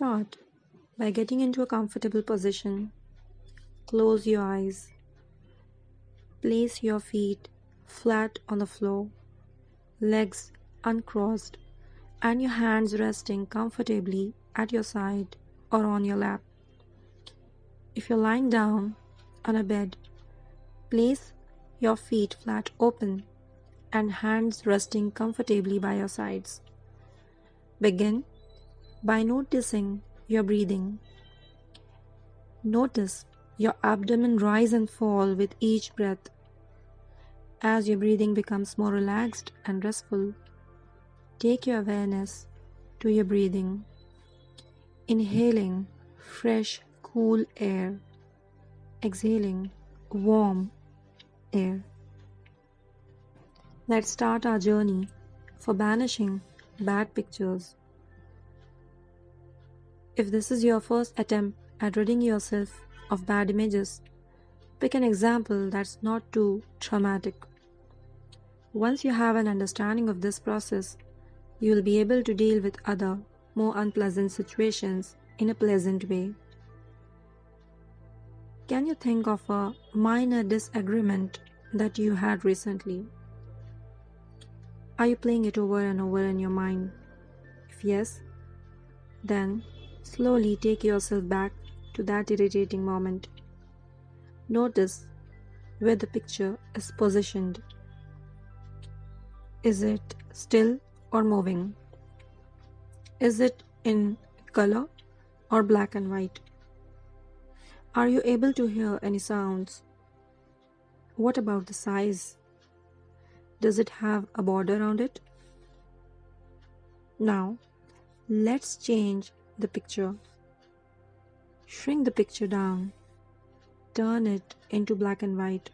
Start by getting into a comfortable position. Close your eyes. Place your feet flat on the floor, legs uncrossed, and your hands resting comfortably at your side or on your lap. If you're lying down on a bed, place your feet flat open and hands resting comfortably by your sides. Begin by noticing your breathing. Notice your abdomen rise and fall with each breath. As your breathing becomes more relaxed and restful, take your awareness to your breathing. Inhaling fresh, cool air. Exhaling warm air. Let's start our journey for banishing bad pictures. If this is your first attempt at ridding yourself of bad images, pick an example that's not too traumatic. Once you have an understanding of this process, you will be able to deal with other, more unpleasant situations in a pleasant way. Can you think of a minor disagreement that you had recently? Are you playing it over and over in your mind? If yes, then slowly take yourself back to that irritating moment. Notice where the picture is positioned. Is it still or moving? Is it in color or black and white? Are you able to hear any sounds? What about the size? Does it have a border around it? Now, let's change the picture. Shrink the picture down. Turn it into black and white.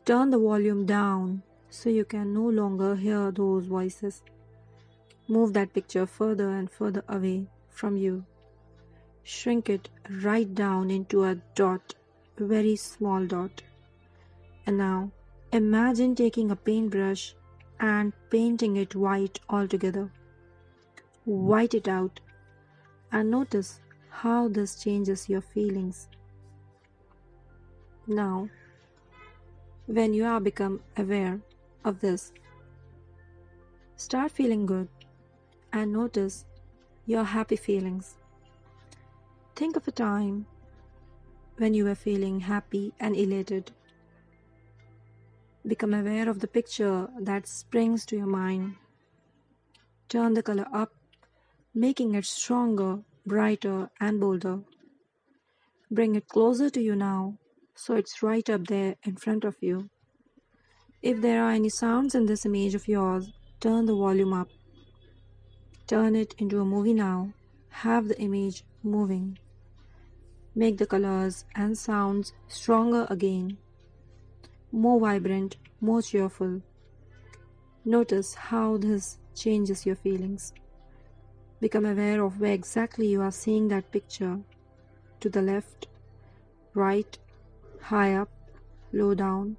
Turn the volume down so you can no longer hear those voices. Move that picture further and further away from you. Shrink it right down into a dot, a very small dot. And now, imagine taking a paintbrush and painting it white altogether. White it out and notice how this changes your feelings. Now, when you are become aware of this, start feeling good and notice your happy feelings. Think of a time when you were feeling happy and elated. Become aware of the picture that springs to your mind. Turn the color up, making it stronger, brighter, and bolder. Bring it closer to you now, so it's right up there in front of you. If there are any sounds in this image of yours, turn the volume up. Turn it into a movie now. Have the image moving. Make the colors and sounds stronger again. More vibrant, more cheerful. Notice how this changes your feelings. Become aware of where exactly you are seeing that picture. To the left, right, high up, low down.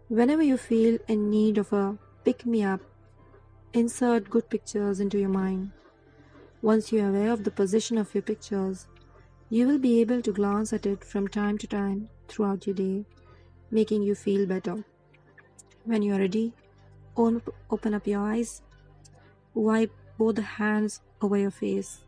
Whenever you feel in need of a pick-me-up, insert good pictures into your mind. Once you are aware of the position of your pictures, you will be able to glance at it from time to time throughout your day, making you feel better. When you are ready, open up your eyes, wipe both the hands over your face.